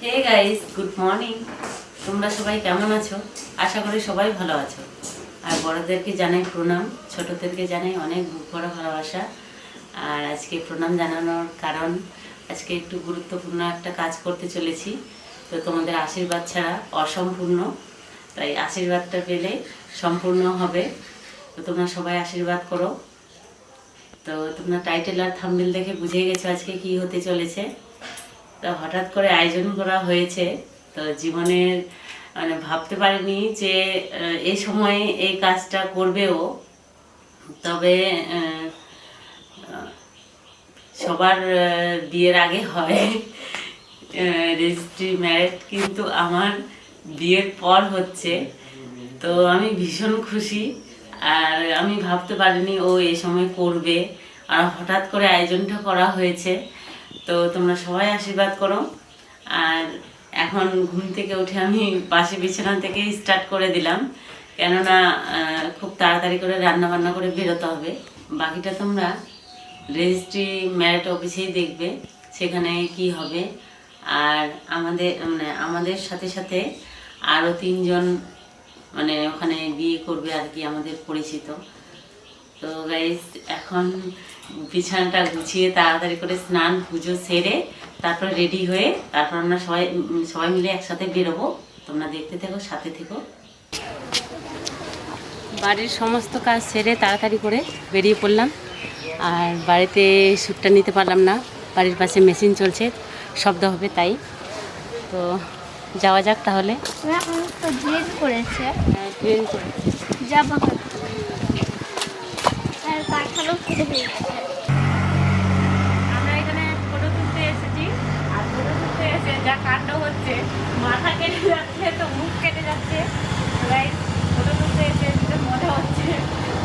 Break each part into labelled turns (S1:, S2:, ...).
S1: Hey guys, good morning. তোমরা সবাই কেমন আছো? আশা করি সবাই ভালো আছো। আর বড়দেরকে জানাই প্রণাম, ছোটদেরকে জানাই অনেক বুক ভরা ভালোবাসা। আর আজকে প্রণাম জানানোর কারণ, আজকে একটু গুরুত্বপূর্ণ একটা কাজ করতে চলেছি। তো তোমাদের আশীর্বাদ ছাড়া অসম্পূর্ণ, তাই আশীর্বাদটা পেলে সম্পূর্ণ হবে। তো তোমরা সবাই আশীর্বাদ করো। তো তোমরা টাইটেল আর থাম্বনেল দেখে বুঝে গেছো আজকে কি হতে চলেছে। তো হঠাৎ করে আয়োজন করা হয়েছে। তো জীবনের মানে ভাবতে পারিনি যে এই সময়ে এই কাজটা করবেও। তবে সবার বিয়ের আগে হয় রেজিস্ট্রি ম্যারেজ, কিন্তু আমার বিয়ের পর হচ্ছে। তো আমি ভীষণ খুশি। আর আমি ভাবতে পারিনি ও এই সময় করবে, আর হঠাৎ করে আয়োজনটা করা হয়েছে। তো তোমরা সবাই আশীর্বাদ করো। আর এখন ঘুম থেকে উঠে আমি পাশে বিছানা থেকে স্টার্ট করে দিলাম, কেননা খুব তাড়াতাড়ি করে রান্না বান্না করে বেরোতে হবে। বাকিটা তোমরা রেজিস্ট্রি ম্যারেজ অফিসেই দেখবে সেখানে কি হবে। আর আমাদের সাথে সাথে আরও 3 জন মানে ওখানে বিয়ে করবে আর কি, আমাদের পরিচিত। তো গাইস, এখন বিছানাটা গুছিয়ে তাড়াতাড়ি করে স্নান পুজো সেরে তারপর রেডি হয়ে তারপর আমরা সবাই মিলে একসাথে বেরোবো। তোমরা দেখতে থেকো, সাথে থেকো। বাড়ির সমস্ত কাজ সেরে তাড়াতাড়ি করে বেরিয়ে পড়লাম। আর বাড়িতে শ্যুটটা নিতে পারলাম না, বাড়ির পাশে মেশিন চলছে, শব্দ হবে তাই। তো যাওয়া যাক তাহলে।
S2: ট্রেন করেছে
S1: ট্রেন
S2: যাবো আর কাঠালো কেটে হয়ে গেছে।
S1: আমরা এখানে ফটো তুলতে এসেছি, আর ফটো তুলতে এসে যা কাণ্ড হচ্ছে, মাথা কেটে যাচ্ছে তো মুখ কেটে যাচ্ছে। ফটো তুলতে এসে ভীষণ মজা হচ্ছে।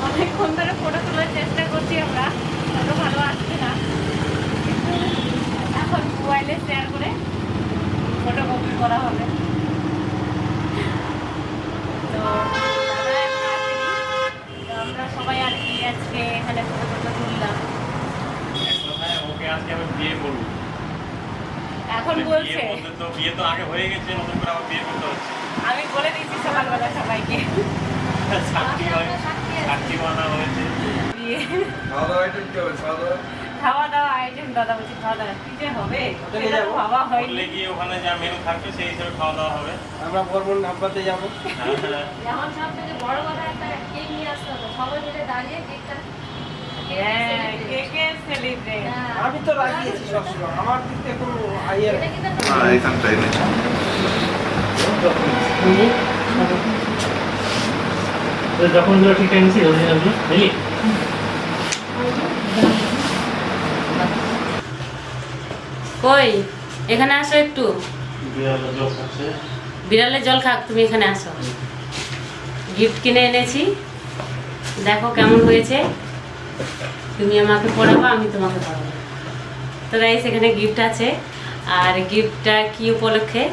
S1: অনেকক্ষণ ধরে ফটো তোলার চেষ্টা করছি আমরা, ফটো ভালো আসছে না, কিন্তু এখন মোবাইলে শেয়ার করে ফটো কপি করা হবে। তো দাদা এখন আসেনি, তো আমরা সবাই আর কি আজকে এখানে ফটো তুললাম।
S3: আজকে আমি বিয়ে করব।
S1: এখন বলছে
S3: তো বিয়ে তো আগে হয়ে গেছে, নতুন করে আবার বিয়ে করতে হচ্ছে।
S1: আমি বলে দিয়েছি সকালবেলা সবাইকে
S3: সাক্ষী বানা হয়েছে।
S1: বিয়ে
S3: খাওয়া দাওয়া আইটেম কি হবে?
S1: খাওয়া দাওয়া আইটেম, দাদা বলছি খাওয়া দাওয়া কি যে হবে সেটা তো ভাবা হয়নি।
S3: হোটেলে গিয়ে ওখানে যা মেনু থাকবে সেই হিসেবে খাওয়া দাওয়া হবে।
S4: আমরা বর্মন নাম্বারতে যাবো।
S2: যেমন সবথেকে বড় কথা একটা কেক নিয়ে আসতে হবে, সবাই মিলে দাঁড়িয়ে কেকটা
S1: হ্যাঁ, কেকের সেলিব্রেট।
S4: আমি তো লাগিয়েছি সবসময়, আমার দিক থেকে কোনো আইডিয়া নেই।
S3: এখানটাই নেই।
S4: যখন ঠিক টাইমছি বুঝলি।
S1: কই এখানে আসো একটু, বিড়ালের জল খাক, তুমি এখানে আসো। গিফট কিনে এনেছি, দেখো কেমন হয়েছে। তুমি আমাকে পড়াবো, আমি তোমাকে পড়াবো। তো গাইস, এখানে গিফট আছে, আর গিফটটা কি উপলক্ষে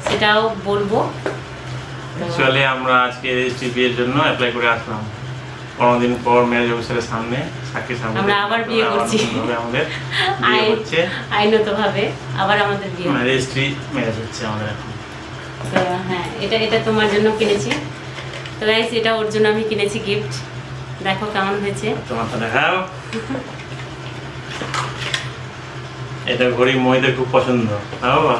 S1: সেটাও বলবো।
S3: অ্যাকচুয়ালি আমরা আজকে রেজিস্ট্রি বিয়ের জন্য অ্যাপ্লাই করে আসলাম। 15 দিন পর ম্যারেজ অফিসারের সামনে সাক্ষীর সামনে
S1: আমরা আবার বিয়ে করছি।
S3: আমাদের বিয়ে হচ্ছে
S1: আইনতভাবে আবার আমাদের বিয়ে।
S3: রেজিস্ট্রি ম্যারেজ হচ্ছে আমাদের এখন।
S1: তো হ্যাঁ, এটা তোমার জন্য কিনেছি। তো গাইস, এটা ওর জন্য আমি কিনেছি গিফট। দেখো কেমন হয়েছে।
S3: তোমার তো দেখাও। এটা ঘড়ি মহিদের খুব পছন্দ। হ্যাঁ বাবা,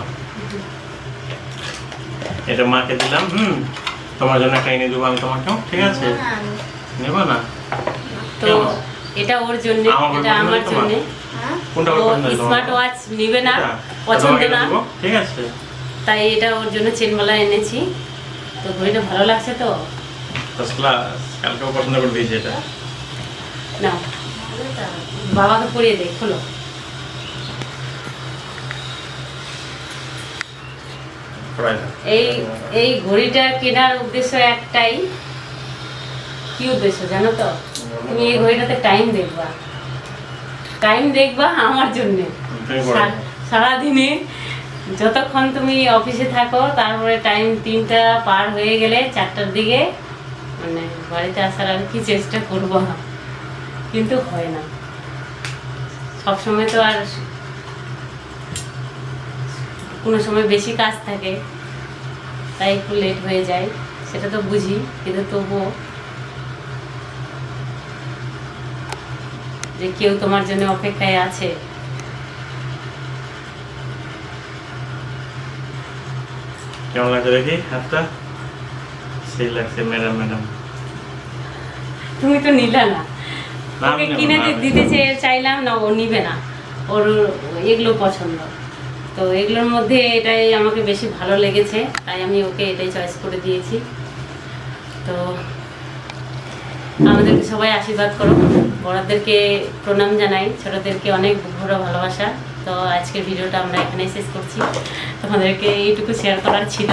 S3: এটা মাকে দিলাম। তোমার জন্য একটা এনে দেবো আমি তোমাকেও, ঠিক আছে? নেবো না?
S1: তো এটা ওর জন্য, এটা আমার জন্য।
S3: কোনটা
S1: ও
S3: পছন্দ?
S1: স্মার্ট ওয়াচ নিবে না, পছন্দ না,
S3: ঠিক আছে?
S1: তাই এটা ওর জন্য চেনবালা এনেছি। তো ঘড়িটা ভালো লাগছে তো?
S3: First class. কালকেও পছন্দ করে দিয়েছি এটা।
S1: না, বাবাকে পরিয়ে দে, খোলো। এই ঘড়িটা কেনার উদ্দেশ্য একটাই। কি উদ্দেশ্য জানো তো? তুমি এই ঘড়িটাতে টাইম দেখবা আমার জন্য। সারাদিনে যতক্ষণ তুমি অফিসে থাকো, তারপরে টাইম 3টা পার হয়ে গেলে 4টার দিকে মানে বাড়িতে আসার আর কি চেষ্টা করবো, কিন্তু হয় না সবসময়। তো আর কোনো সময় বেশি কাজ থাকে, তাই একটু লেট হয়ে যায়, সেটা তো বুঝি, কিন্তু তবুও যে কেউ তোমার জন্য অপেক্ষায় আছে।
S3: কেমন লাগছে দেখি হাতটা? সেই লাগছে ম্যাডাম।
S1: তুমি তো নিলে না,
S3: না, আমি
S1: ওকে
S3: নেবো
S1: কিনে
S3: না, আমি
S1: দিতে
S3: নেবো।
S1: চাইলাম না, ও নিবে না, ওর এগুলো পছন্দ। তো এগুলোর মধ্যে এটাই আমাকে বেশি ভালো লেগেছে, তাই আমি ওকে এটাই চয়েস করে দিয়েছি। তো আমাদেরকে সবাই আশীর্বাদ করো, বড়দেরকে প্রণাম জানাই, ছোটদেরকে অনেক বড় ভালোবাসা। তো আজকের ভিডিওটা আমরা এখানেই শেষ করছি, তোমাদেরকে এইটুকু শেয়ার করার ছিল।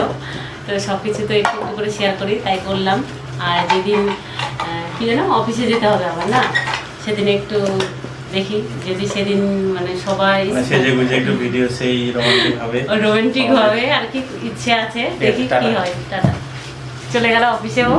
S1: তো সব কিছু তো একটু একটু করে শেয়ার করি, তাই করলাম। আর যেদিন কি যেন অফিসে যেতে হবে আমার, না সেদিন একটু দেখি যদি সেদিন মানে সবাই
S3: মানে সেজে গুজে একটু ভিডিও সেই
S1: রোমান্টিক হবে আর কি, ইচ্ছে আছে, দেখি কি হয়। টাটা। চলে গেল অফিসেও।